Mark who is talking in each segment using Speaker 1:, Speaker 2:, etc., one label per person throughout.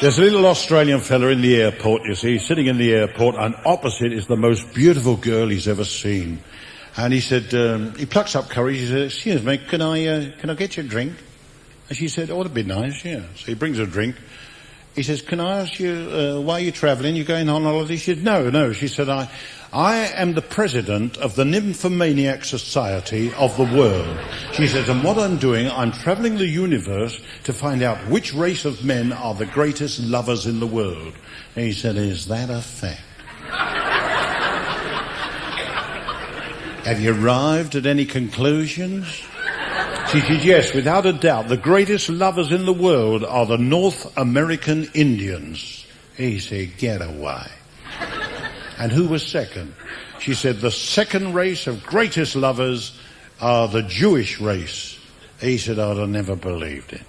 Speaker 1: There's a little Australian fella in the airport, you see, sitting in the airport, and opposite is the most beautiful girl he's ever seen. And he said, he plucks up courage, he said, excuse me, can I get you a drink? And she said, oh, that'd be nice, yeah. So he brings her a drink. He says, can I ask you, why are you travelling? You going on holiday? She said, no. She said, I am the president of the Nymphomaniac Society of the world. She says, and what I'm doing, I'm travelling the universe to find out which race of men are the greatest lovers in the world. And he said, is that a fact? Have you arrived at any conclusions? She said, yes, without a doubt, the greatest lovers in the world are the North American Indians. He said, get away. And who was second? She said, the second race of greatest lovers are the Jewish race. He said, I'd have never believed it.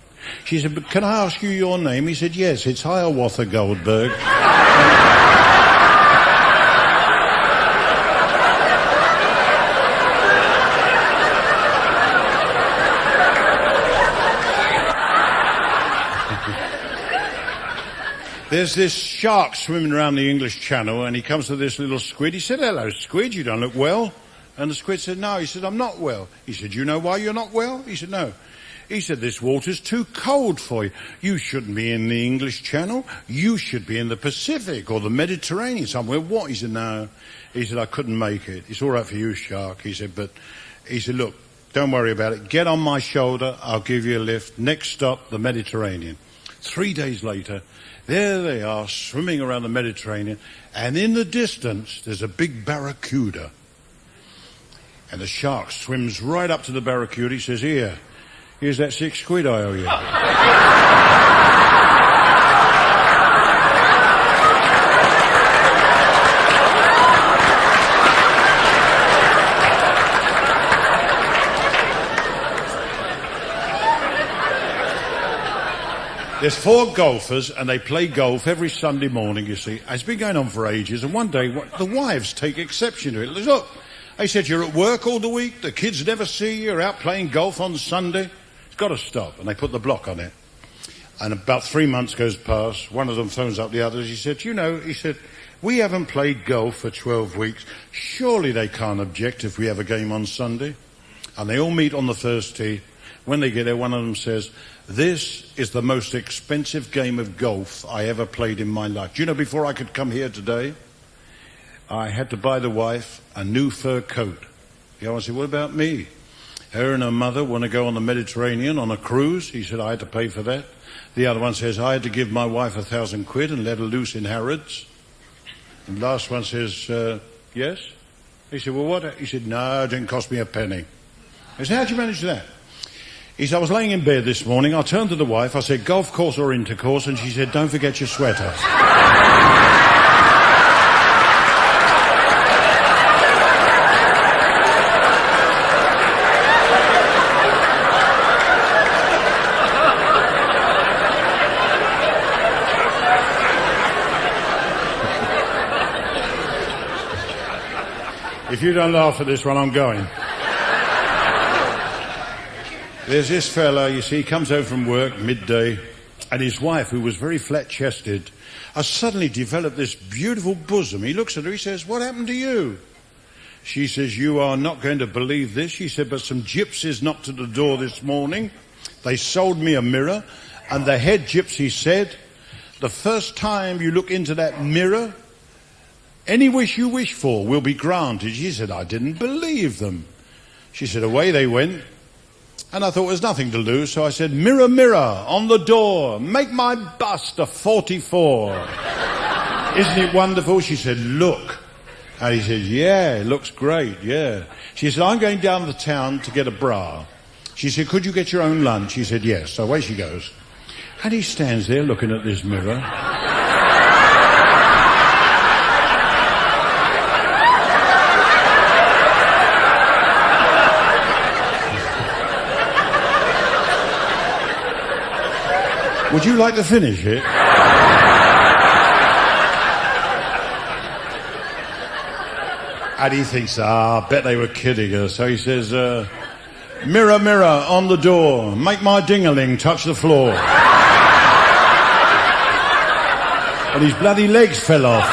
Speaker 1: She said, but can I ask you your name? He said, yes, it's Hiawatha Goldberg. There's this shark swimming around the English Channel, and he comes to this little squid. He said, hello, squid, you don't look well. And the squid said, no. He said, I'm not well. He said, you know why you're not well? He said, no. He said, this water's too cold for you. You shouldn't be in the English Channel. You should be in the Pacific or the Mediterranean somewhere. What? He said, no. He said, I couldn't make it. It's all right for you, shark. He said, look, don't worry about it. Get on my shoulder. I'll give you a lift. Next stop, the Mediterranean. 3 days later, there they are, swimming around the Mediterranean, and in the distance, there's a big barracuda. And the shark swims right up to the barracuda. He says, here's that 6 quid I owe you. There's 4 golfers, and they play golf every Sunday morning, you see. It's been going on for ages, and one day the wives take exception to it. Look, they said, you're at work all the week, the kids never see you, you're out playing golf on Sunday. It's got to stop. And they put the block on it. And about 3 months goes past, one of them phones up the others. He said, we haven't played golf for 12 weeks. Surely they can't object if we have a game on Sunday. And they all meet on the first tee. When they get there, one of them says, this is the most expensive game of golf I ever played in my life. Do you know, before I could come here today, I had to buy the wife a new fur coat. The other one said, what about me? Her and her mother want to go on the Mediterranean on a cruise. He said, I had to pay for that. The other one says, I had to give my wife 1,000 quid and let her loose in Harrods. And the last one says, yes? He said, well, what? He said, no, it didn't cost me a penny. I said, how'd you manage that? He said, I was laying in bed this morning. I turned to the wife. I said, golf course or intercourse? And she said, don't forget your sweater. If you don't laugh at this one, I'm going. There's this fella, you see, he comes home from work midday, and his wife, who was very flat-chested, has suddenly developed this beautiful bosom. He looks at her, he says, what happened to you? She says, you are not going to believe this. She said, but some gypsies knocked at the door this morning. They sold me a mirror, and the head gypsy said, the first time you look into that mirror, any wish you wish for will be granted. She said, I didn't believe them. She said, away they went. And I thought there was nothing to lose, so I said, mirror, mirror, on the door, make my bust a 44. Isn't it wonderful? She said, look. And he said, yeah, it looks great, yeah. She said, I'm going down the town to get a bra. She said, could you get your own lunch? He said, yes. So away she goes. And he stands there looking at this mirror. Would you like to finish it? And he thinks, I bet they were kidding her. So he says, mirror, mirror on the door, make my ding-a-ling touch the floor. and his bloody legs fell off.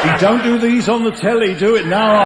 Speaker 1: He don't do these on the telly, do it now.